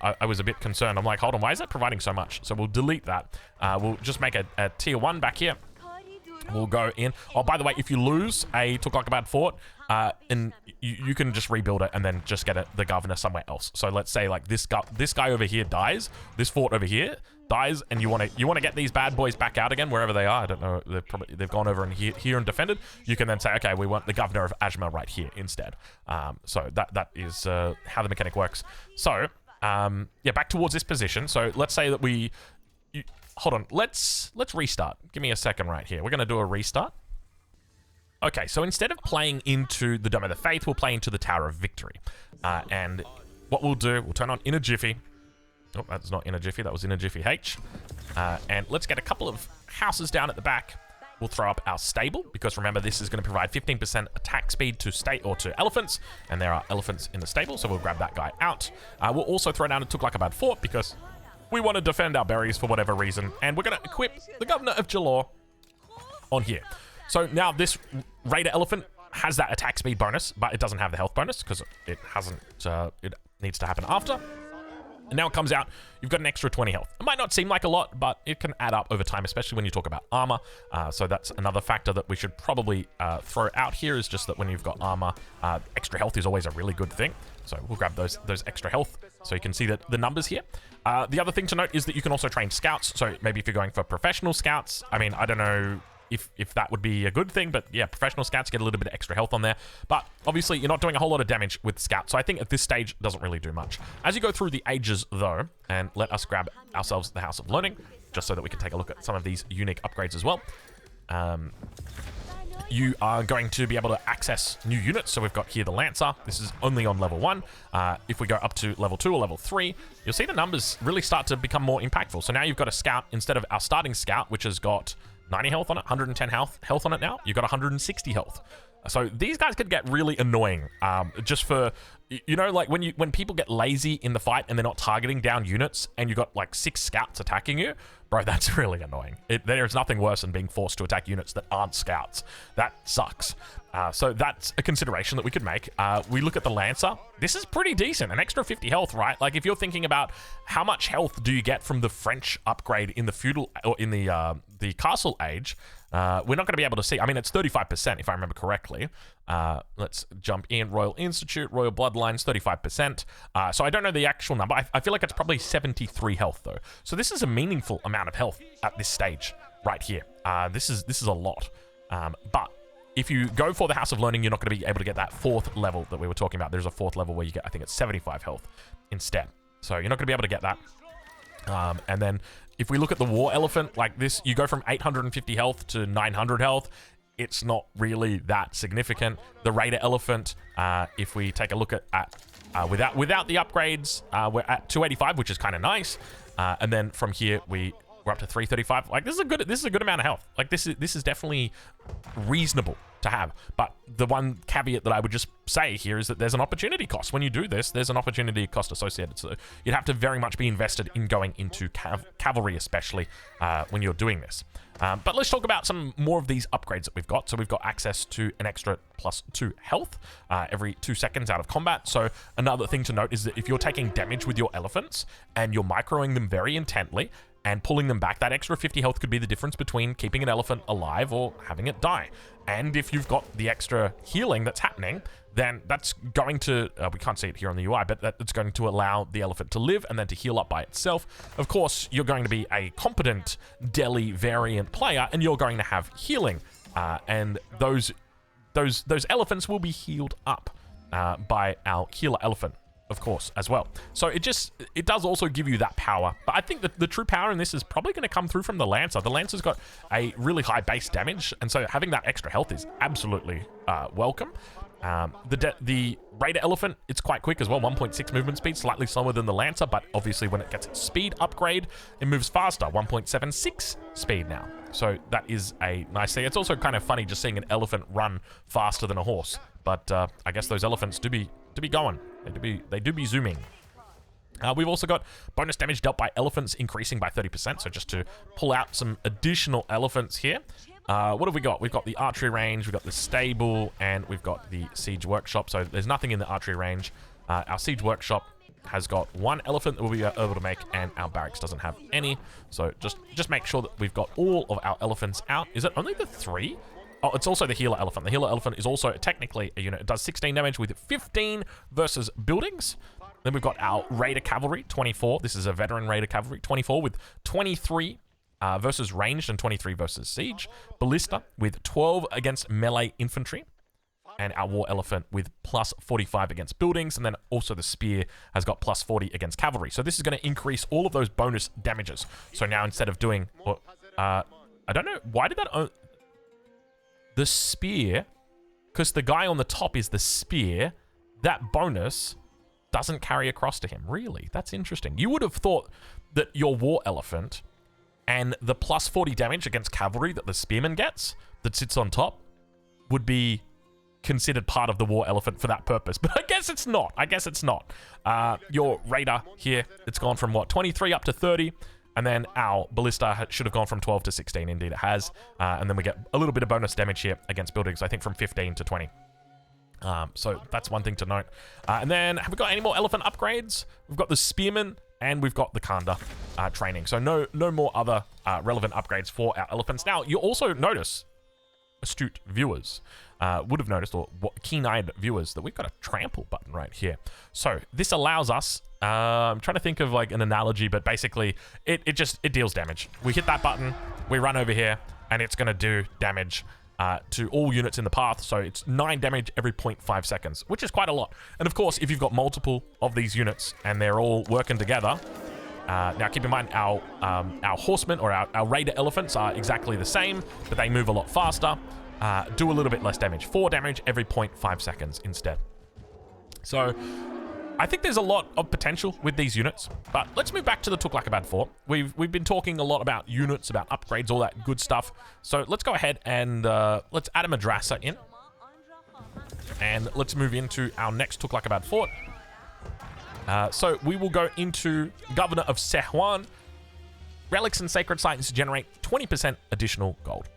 I was a bit concerned. I'm like, hold on, why is it providing so much? So we'll delete that. We'll just make a tier 1 back here. We'll go in. Oh, by the way, if you lose a Tughlaq fort, and you can just rebuild it and then just get the governor somewhere else. So let's say like this guy over here dies, this fort over here dies, and you want to get these bad boys back out again wherever they are. I don't know. They've gone over and here and defended. You can then say, okay, we want the governor of Ajma right here instead. So that is how the mechanic works. So yeah, back towards this position. So let's say that hold on, let's restart. Give me a second right here. We're going to do a restart. Okay, so instead of playing into the Dome of the Faith, we'll play into the Tower of Victory. And what we'll do, we'll turn on Inner Jiffy. Oh, that's not Inner Jiffy, that was Inner Jiffy H. And let's get a couple of houses down at the back. We'll throw up our stable, because remember, this is going to provide 15% attack speed to elephants, and there are elephants in the stable, so we'll grab that guy out. We'll also throw down a Tuqhlaq fort, because we want to defend our berries for whatever reason, and we're going to equip the Governor of Jalor on here. So now this Raider Elephant has that attack speed bonus, but it doesn't have the health bonus, because it hasn't, it needs to happen after. And now it comes out, you've got an extra 20 health. It might not seem like a lot, but it can add up over time, especially when you talk about armor. So that's another factor that we should probably throw out here, is just that when you've got armor, extra health is always a really good thing. So we'll grab those extra health so you can see the numbers here. The other thing to note is that you can also train scouts. So maybe if you're going for professional scouts, I mean, I don't know if that would be a good thing, but yeah, professional scouts get a little bit of extra health on there. But obviously, you're not doing a whole lot of damage with scouts, so I think at this stage, it doesn't really do much. As you go through the ages, though, and let us grab ourselves the House of Learning, just so that we can take a look at some of these unique upgrades as well. You are going to be able to access new units. So we've got here the Lancer. This is only on level 1. If we go up to level 2 or level 3, you'll see the numbers really start to become more impactful. So now you've got a scout instead of our starting scout, which has got 90 health on it, 110 health on it now. You've got 160 health. So these guys could get really annoying. Just for, you know, like when people get lazy in the fight and they're not targeting down units and you've got like 6 scouts attacking you, bro, that's really annoying. There's nothing worse than being forced to attack units that aren't scouts. That sucks. So that's a consideration that we could make. We look at the Lancer. This is pretty decent. An extra 50 health, right? Like if you're thinking about how much health do you get from the French upgrade in the feudal or in the castle age, we're not going to be able to see. I mean, it's 35% if I remember correctly. Let's jump in. Royal Institute, Royal Bloodlines, 35%. So I don't know the actual number. I feel like it's probably 73 health though. So this is a meaningful amount of health at this stage right here. This is a lot. But if you go for the House of Learning, you're not going to be able to get that 4th level that we were talking about. There's a 4th level where you get, I think it's 75 health instead. So you're not going to be able to get that. And then if we look at the War Elephant, like this, you go from 850 health to 900 health. It's not really that significant. The Raider Elephant, if we take a look at without the upgrades, we're at 285, which is kind of nice. And then from here, we're up to 335. Like this is a good amount of health. Like this is definitely reasonable to have. But the one caveat that I would just say here is that there's an opportunity cost. When you do this, there's an opportunity cost associated. So you'd have to very much be invested in going into cavalry, especially when you're doing this. But let's talk about some more of these upgrades that we've got. So we've got access to an extra +2 health every 2 seconds out of combat. So another thing to note is that if you're taking damage with your elephants and you're microing them very intently and pulling them back, that extra 50 health could be the difference between keeping an elephant alive or having it die. And if you've got the extra healing that's happening, then that's going to, we can't see it here on the UI, but that's going to allow the elephant to live and then to heal up by itself. Of course, you're going to be a competent Delhi variant player and you're going to have healing. And those elephants will be healed up by our healer elephant, of course, as well. So it does also give you that power. But I think that the true power in this is probably going to come through from the Lancer. The Lancer's got a really high base damage, and so having that extra health is absolutely welcome. The Raider Elephant, it's quite quick as well, 1.6 movement speed, slightly slower than the Lancer, but obviously when it gets its speed upgrade, it moves faster, 1.76 speed now. So that is a nice thing. It's also kind of funny just seeing an elephant run faster than a horse, but I guess those elephants do be going. They do be zooming. We've also got bonus damage dealt by elephants increasing by 30%. So just to pull out some additional elephants here. What have we got? We've got the archery range, we've got the stable, and we've got the siege workshop. So there's nothing in the archery range. Our siege workshop has got 1 elephant that we'll be able to make, and our barracks doesn't have any. So just make sure that we've got all of our elephants out. Is it only the 3? Oh, it's also the healer elephant. The healer elephant is also technically a unit. It does 16 damage with 15 versus buildings. Then we've got our Raider Cavalry, 24. This is a veteran Raider Cavalry, 24 with 23 versus ranged and 23 versus siege. Ballista with 12 against melee infantry. and our war elephant with plus 45 against buildings, and then also the spear has got plus 40 against cavalry. So this is going to increase all of those bonus damages. So now instead of doing, I don't know, why did that, the spear, because the guy on the top is the spear, that bonus doesn't carry across to him. Really? That's interesting. You would have thought that your war elephant and the plus 40 damage against cavalry that the spearman gets, that sits on top, would be considered part of the war elephant for that purpose. But I guess it's not. I guess it's not. Your raider here, it's gone from, what, 23 up to 30. And then our ballista should have gone from 12 to 16. Indeed, it has. And then we get a little bit of bonus damage here against buildings, I think from 15 to 20. So that's one thing to note. And then, have we got any more elephant upgrades? We've got the spearman, and we've got the Khanda training. So no more other relevant upgrades for our elephants. Now, you'll also notice, astute viewers would have noticed, or keen-eyed viewers, that we've got a trample button right here. So this allows us, I'm trying to think of like an analogy, but basically it deals damage. We hit that button, we run over here, and it's going to do damage to all units in the path. So it's 9 damage every 0.5 seconds, which is quite a lot. And of course, if you've got multiple of these units and they're all working together, now keep in mind our horsemen or our raider elephants are exactly the same, but they move a lot faster, do a little bit less damage. 4 damage every 0.5 seconds instead. So I think there's a lot of potential with these units, but let's move back to the Tuqhlaq fort. We've been talking a lot about units, about upgrades, all that good stuff. So let's go ahead and let's add a madrasa in, and let's move into our next Tuqhlaq fort. So we will go into Governor of Sehwan. Relics and sacred sites generate 20% additional gold.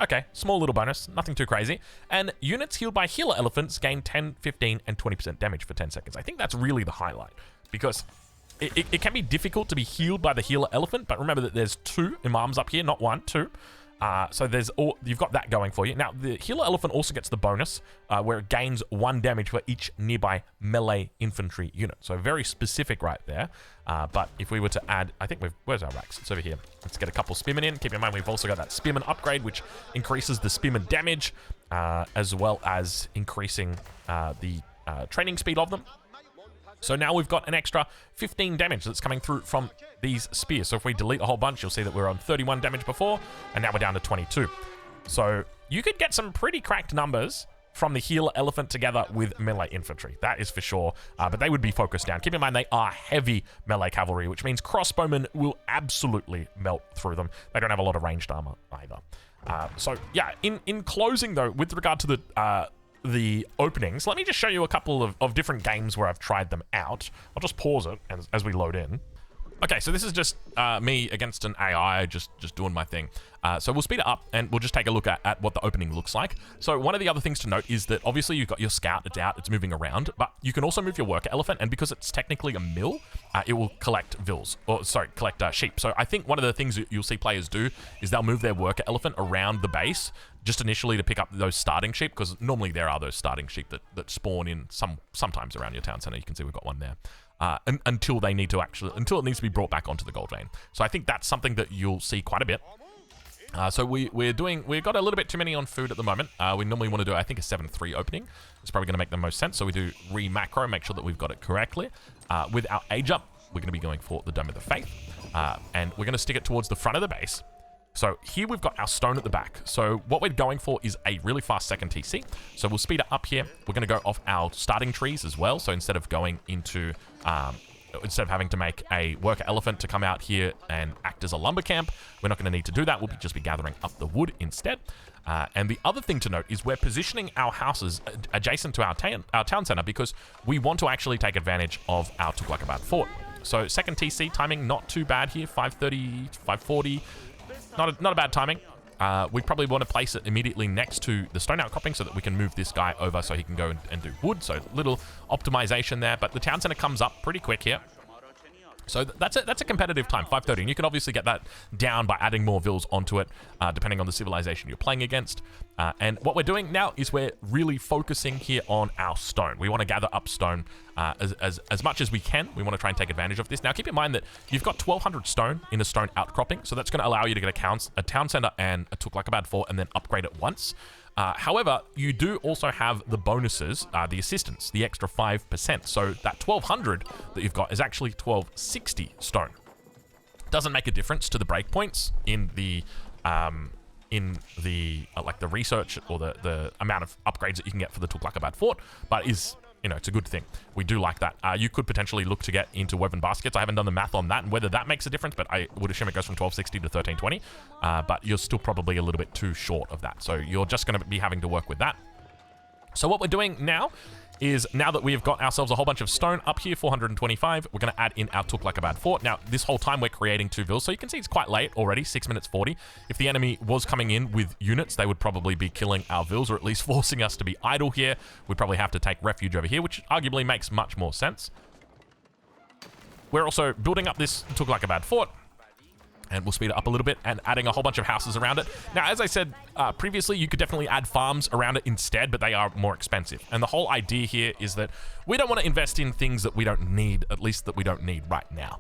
Okay, small little bonus, nothing too crazy. And units healed by healer elephants gain 10, 15, and 20% damage for 10 seconds. I think that's really the highlight, because it can be difficult to be healed by the healer elephant, but remember that there's 2 imams up here, not 1, 2. So you've got that going for you. Now, the healer elephant also gets the bonus, where it gains 1 damage for each nearby melee infantry unit. So very specific right there. But if we were to add, I think where's our racks? It's over here. Let's get a couple spearmen in. Keep in mind, we've also got that spearman upgrade, which increases the spearman damage, as well as increasing the training speed of them. So now we've got an extra 15 damage that's coming through from these spears. So if we delete a whole bunch, you'll see that we're on 31 damage before, and now we're down to 22. So you could get some pretty cracked numbers from the healer elephant together with melee infantry. That is for sure, but they would be focused down. Keep in mind, they are heavy melee cavalry, which means crossbowmen will absolutely melt through them. They don't have a lot of ranged armor either. So yeah, in closing though, with regard to the openings, let me just show you a couple of different games where I've tried them out. I'll just pause it as we load in. Okay, so this is just me against an AI, just doing my thing. So we'll speed it up and we'll just take a look at what the opening looks like. So one of the other things to note is that obviously you've got your scout, it's out, it's moving around, but you can also move your worker elephant, and because it's technically a mill, it will collect collect sheep. So I think one of the things that you'll see players do is they'll move their worker elephant around the base just initially to pick up those starting sheep, because normally there are those starting sheep that spawn in sometimes around your town center. You can see we've got one there. Until it needs to be brought back onto the gold vein. So I think that's something that you'll see quite a bit. So we've got a little bit too many on food at the moment. We normally want to do, I think, a 7-3 opening. It's probably going to make the most sense. So we do re-macro, make sure that we've got it correctly. With our age up, we're going to be going for the Dome of the Faith. And we're going to stick it towards the front of the base. So here we've got our stone at the back. So what we're going for is a really fast second TC. So we'll speed it up here. We're going to go off our starting trees as well. So instead of going into, instead of having to make a worker elephant to come out here and act as a lumber camp, we're not going to need to do that. We'll just be gathering up the wood instead. And the other thing to note is we're positioning our houses adjacent to our town center, because we want to actually take advantage of our Tuqhlaq fort. So second TC timing, not too bad here. 530, 540. Not a bad timing. We probably want to place it immediately next to the stone outcropping so that we can move this guy over so he can go and do wood. So little optimization there, but the town center comes up pretty quick here. So that's a competitive time, 530. And you can obviously get that down by adding more vills onto it, depending on the civilization you're playing against. And what we're doing now is we're really focusing here on our stone. We want to gather up stone as much as we can. We want to try and take advantage of this. Now, keep in mind that you've got 1,200 stone in a stone outcropping, so that's going to allow you to get a town center and a Tuqhlaq fort and then upgrade it once. However, you do also have the bonuses, the assistance, the extra 5%. So that 1200 that you've got is actually 1260 stone. Doesn't make a difference to the breakpoints in the like the research or the amount of upgrades that you can get for the Tuqhlaq fort, but is, you know, it's a good thing. We do like that. You could potentially look to get into woven baskets. I haven't done the math on that and whether that makes a difference, but I would assume it goes from 1260 to 1320. But you're still probably a little bit too short of that. So you're just going to be having to work with that. So what we're doing now is, now that we've got ourselves a whole bunch of stone up here, 425, we're going to add in our Tuqhlaq fort. Now, this whole time we're creating 2 villas, so you can see it's quite late already, 6 minutes 40. If the enemy was coming in with units, they would probably be killing our villas, or at least forcing us to be idle here. We'd probably have to take refuge over here, which arguably makes much more sense. We're also building up this Tuqhlaq fort, and we'll speed it up a little bit and adding a whole bunch of houses around it. Now, as I said previously, you could definitely add farms around it instead, but they are more expensive. And the whole idea here is that we don't want to invest in things that we don't need, at least that we don't need right now.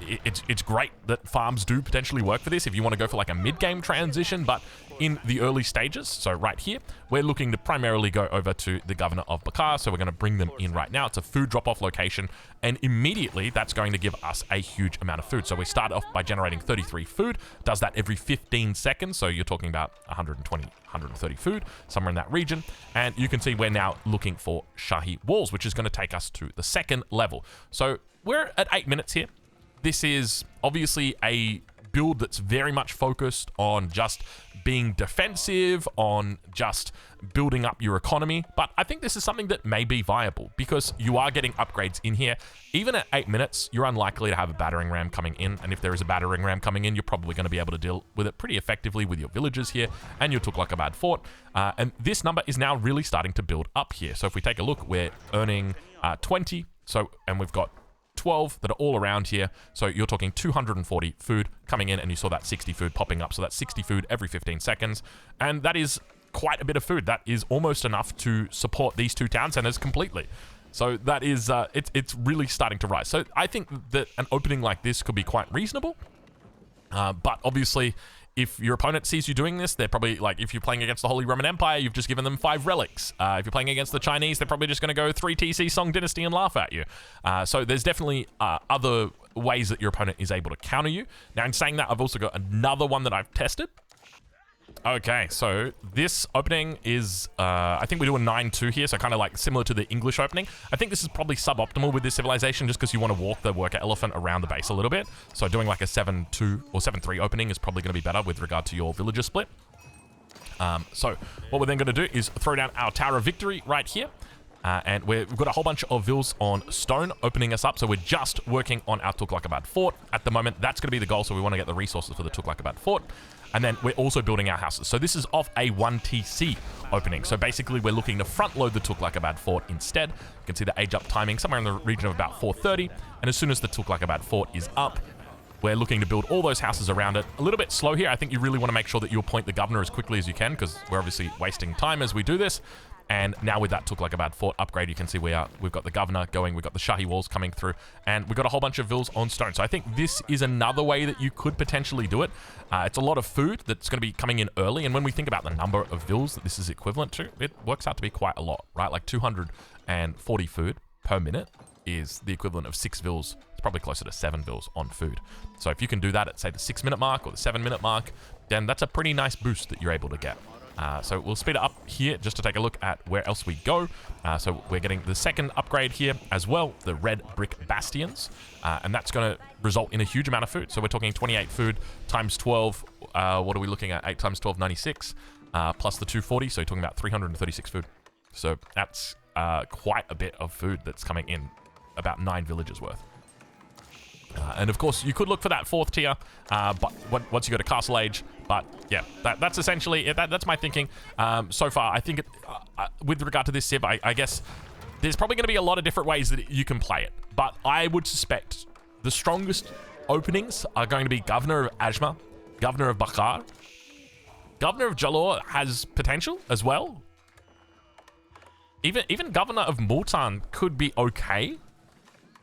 It's great that farms do potentially work for this if you want to go for like a mid-game transition, but in the early stages, so right here, we're looking to primarily go over to the governor of Bakar, so we're going to bring them in right now. It's a food drop-off location, and immediately that's going to give us a huge amount of food. So we start off by generating 33 food, does that every 15 seconds, so you're talking about 120, 130 food, somewhere in that region, and you can see we're now looking for Shahi walls, which is going to take us to the 2nd level. So we're at 8 minutes here. This is obviously a build that's very much focused on just being defensive, on just building up your economy, but I think this is something that may be viable because you are getting upgrades in here. Even at 8 minutes, you're unlikely to have a battering ram coming in, and if there is a battering ram coming in, you're probably going to be able to deal with it pretty effectively with your villagers here and your Tuqhlaq fort, and this number is now really starting to build up here. So if we take a look, we're earning 20, and we've got 12 that are all around here, so you're talking 240 food coming in, and you saw that 60 food popping up, so that's 60 food every 15 seconds, and that is quite a bit of food. That is almost enough to support these 2 town centers completely. So that is, it's really starting to rise. So I think that an opening like this could be quite reasonable, but obviously, if your opponent sees you doing this, they're probably, like, if you're playing against the Holy Roman Empire, you've just given them 5 relics. If you're playing against the Chinese, they're probably just going to go 3 TC Song Dynasty and laugh at you. So there's definitely other ways that your opponent is able to counter you. Now, in saying that, I've also got another one that I've tested. Okay, so this opening is, I think we do a 9-2 here, so kind of like similar to the English opening. I think this is probably suboptimal with this civilization just because you want to walk the worker elephant around the base a little bit. So doing like a 7-2 or 7-3 opening is probably going to be better with regard to your villager split. So what we're then going to do is throw down our Tower of Victory right here. And we've got a whole bunch of vills on stone opening us up, so we're just working on our Tuqhlaq fort at the moment. That's going to be the goal, so we want to get the resources for the Tuqhlaq fort, and then we're also building our houses. So this is off a 1 TC opening, so basically we're looking to front load the Tuqhlaq fort instead. You can see the age up timing somewhere in the region of about 4:30, and as soon as the Tuqhlaq fort is up, we're looking to build all those houses around it. A little bit slow here. I think you really want to make sure that you appoint the governor as quickly as you can, because we're obviously wasting time as we do this. And now with that Tuqhlaq fort upgrade, you can see we've got the governor going, we've got the Shahi walls coming through, and we've got a whole bunch of vills on stone. So I think this is another way that you could potentially do it. It's a lot of food that's going to be coming in early, and when we think about the number of vills that this is equivalent to, it works out to be quite a lot, right? Like 240 food per minute is the equivalent of 6 vills. It's probably closer to 7 vills on food. So if you can do that at, say, the 6-minute mark or the 7-minute mark, then that's a pretty nice boost that you're able to get. So we'll speed it up here just to take a look at where else we go. So we're getting the 2nd upgrade here as well, the red brick bastions, and that's going to result in a huge amount of food. So we're talking 28 food times 12. What are we looking at? 8 times 12, 96, plus the 240. So you're talking about 336 food. So that's quite a bit of food that's coming in, about 9 villages worth. And of course, you could look for that 4th tier, but once you go to Castle Age. But yeah, that's essentially it. That's my thinking so far. I think with regard to this civ, I guess there's probably going to be a lot of different ways that you can play it. But I would suspect the strongest openings are going to be Governor of Ajmer, Governor of Bakar. Governor of Jalor has potential as well. Even Governor of Multan could be okay.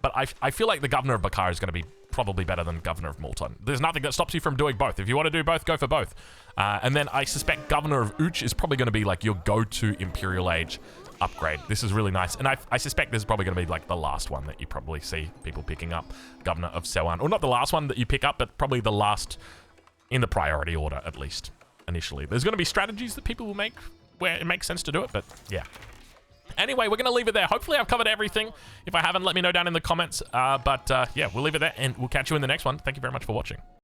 But I feel like the Governor of Bakar is going to be probably better than Governor of Multan. There's nothing that stops you from doing both. If you want to do both, go for both. And then I suspect Governor of Uch is probably going to be like your go-to Imperial Age upgrade. This is really nice. And I suspect this is probably going to be like the last one that you probably see people picking up. Governor of Sewan. Or not the last one that you pick up, but probably the last in the priority order, at least initially. There's going to be strategies that people will make where it makes sense to do it, but yeah. Anyway, we're going to leave it there. Hopefully I've covered everything. If I haven't, let me know down in the comments. Yeah, we'll leave it there, and we'll catch you in the next one. Thank you very much for watching.